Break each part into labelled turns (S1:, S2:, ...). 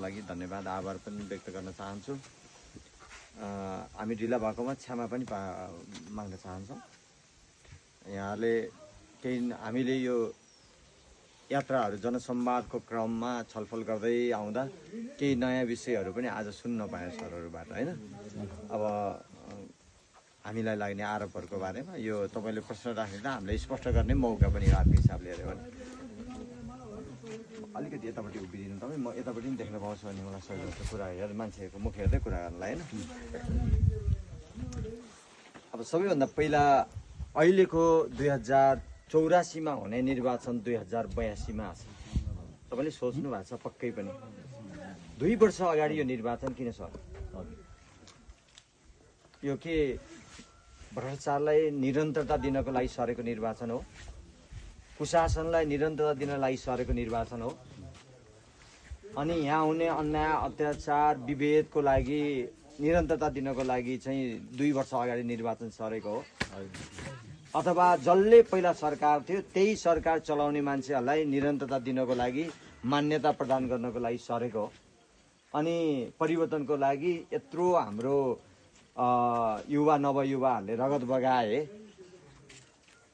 S1: लागि धन्यवाद आभार पनि व्यक्त गर्न चाहन्छु। हामी ढिला भएकोमा क्षमा पनि माग्न चाहन्छौँ। यहाँले हामीले यो यात्राहरू जनसंवादको क्रममा छलफल गर्दै आउँदा केही नयाँ विषयहरू पनि आज सुन्न पाएँ सरहरूबाट हैन। अब हामीलाई लाग्ने आरोपहरूको बारेमा यो तपाईँले प्रश्न राख्दा हामीलाई स्पष्ट गर्ने मौका पनि अर्को हिसाबले हेऱ्यो भने अलिकति यतापट्टि उभिदिनु तपाईँ, म यतापट्टि पनि देख्न पाउँछु भने मलाई सजिलो हुन्छ कुरा मान्छेको मुख हेर्दै कुरा गर्नलाई होइन। अब सबैभन्दा पहिला अहिलेको 2084मा हुने निर्वाचन 2082मा आछ। तपाईँले सोच्नु भएको छ पक्कै पनि 2 वर्ष अगाडि यो निर्वाचन किन सर्यो? यो के भ्रष्टाचारलाई निरन्तरता दिनको लागि सरेको निर्वाचन हो? कुशासनलाई निरन्तरता दिन लागि सरेको निर्वाचन हो? अनि यहाँ हुने अन्याय अत्याचार विभेदको लागि निरन्तरता दिनको लागि चाहिँ 2 वर्ष अगाडि निर्वाचन सरेको हो? अथवा जसले पहिला सरकार थियो त्यही सरकार चलाउने मान्छेहरूलाई निरन्तरता दिनको लागि मान्यता प्रदान गर्नको लागि सरेको हो? अनि परिवर्तनको लागि यत्रो हाम्रो युवा नवयुवाहरूले रगत बगाए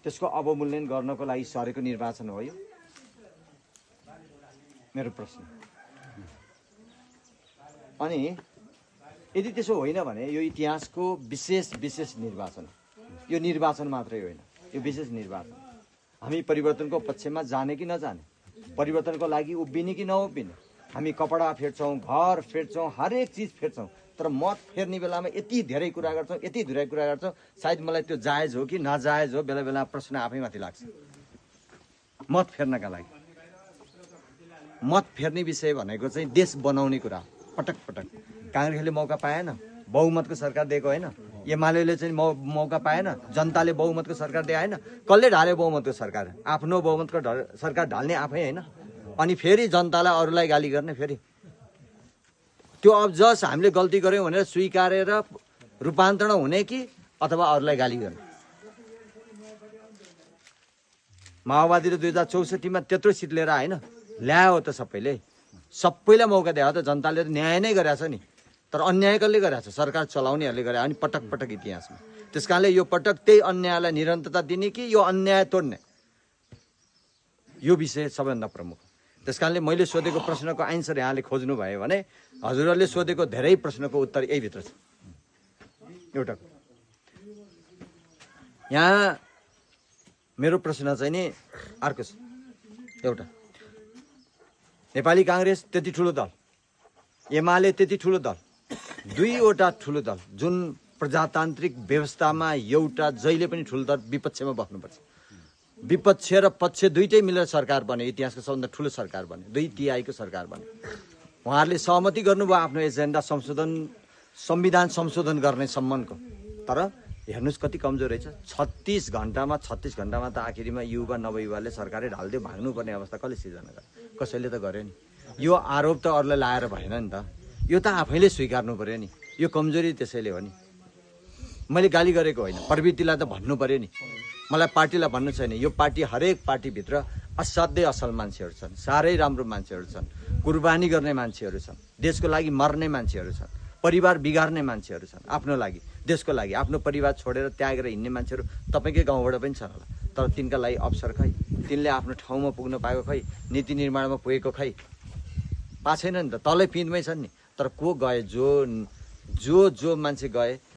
S1: त्यसको अवमूल्यन गर्नको लागि सरेको निर्वाचन हो यो? मेरो प्रश्न। अनि यदि त्यसो होइन भने यो इतिहासको विशेष निर्वाचन हो। यो निर्वाचन मात्रै होइन, यो विशेष निर्वाचन। हामी परिवर्तनको पक्षमा जाने कि नजाने, परिवर्तनको लागि उभिने कि नउभिने, हामी कपडा फेर्छौँ, घर फेर्छौँ, हरेक चिज फेर्छौँ, तर मत फेर्ने बेलामा यति धेरै कुरा गर्छौँ, यति धेरै कुरा गर्छौँ, सायद मलाई त्यो जायज हो कि नजायज हो बेला बेला प्रश्न आफैमाथि लाग्छ। मत फेर्नका लागि मत फेर्ने विषय भनेको चाहिँ देश बनाउने कुरा पटक पटक काङ्ग्रेसले मौका पाएन, बहुमतको सरकार दिएको होइन। एमाले चाहिँ मौका पाएन, जनताले बहुमतको सरकार दिए होइन। कसले ढाल्यो बहुमतको सरकार? आफ्नो बहुमतको सरकार ढाल्ने आफै होइन। अनि फेरि जनतालाई अरूलाई गाली गर्ने फेरि त्यो अब जस हामीले गल्ती गऱ्यौँ भनेर स्वीकारेर रूपान्तरण हुने कि अथवा अरूलाई गाली गर्ने? माओवादीले 2064मा त्यत्रो सिट लिएर होइन ल्यायो त सबैलाई मौका दियो त जनताले न्याय नै गरेछ नि। तर अन्याय कसले गरेछ? सरकार चलाउनेहरूले गरे। अनि पटक पटक इतिहासमा त्यस कारणले यो पटक त्यही अन्यायलाई निरन्तरता दिने कि यो अन्याय तोड्ने, यो विषय सबैभन्दा प्रमुख। त्यस कारणले मैले सोधेको प्रश्नको आन्सर यहाँले खोज्नु भयो भने हजुरहरूले सोधेको धेरै प्रश्नको उत्तर यही भित्र छ। एउटा यहाँ मेरो प्रश्न चाहिँ नि अर्को छ। एउटा नेपाली काङ्ग्रेस त्यति ठुलो दल, एमाले त्यति ठुलो दल, 2वटा ठुलो दल जुन प्रजातान्त्रिक व्यवस्थामा एउटा जहिले पनि ठुलो दल विपक्षमा बस्नुपर्छ। विपक्ष र पक्ष दुईटै मिलेर सरकार बन्यो, इतिहासको सबभन्दा ठुलो सरकार बन्यो, 2/3 सरकार बन्यो। उहाँहरूले सहमति गर्नुभयो आफ्नो एजेन्डा संशोधन, संविधान संशोधन गर्ने सम्बन्धको। तर हेर्नुहोस् कति कमजोर रहेछ। 36 घण्टामा त आखिरीमा युवा नवयुवाले सरकारै ढाल्दियो, भाग्नुपर्ने अवस्था कसले सिर्जना गर्यो? कसैले त गर्यो नि। यो आरोप त अरूलाई लाएर भएन नि त, यो त आफैले स्वीकार्नु पर्यो नि। यो कमजोरी त्यसैले हो नि। मैले गाली गरेको होइन, प्रवृत्तिलाई त भन्नु पर्यो नि। मलाई पार्टीलाई भन्नु छैन। यो पार्टी हरेक पार्टीभित्र असाध्यै असल मान्छेहरू छन्, साह्रै राम्रो मान्छेहरू छन्, कुर्बानी गर्ने मान्छेहरू छन्, देशको लागि मर्ने मान्छेहरू छन्, परिवार बिगार्ने मान्छेहरू छन्, आफ्नो लागि देशको लागि आफ्नो परिवार छोडेर त्यागेर हिँड्ने मान्छेहरू तपाईँकै गाउँबाट पनि छन् होला। तर तिनका लागि अवसर खै? तिनले आफ्नो ठाउँमा पुग्न पाएको खै? नीति निर्माणमा पुगेको खै? पाएको छैन नि त, तलै पिँधमै छन् नि। तर को गए? जो मान्छे गए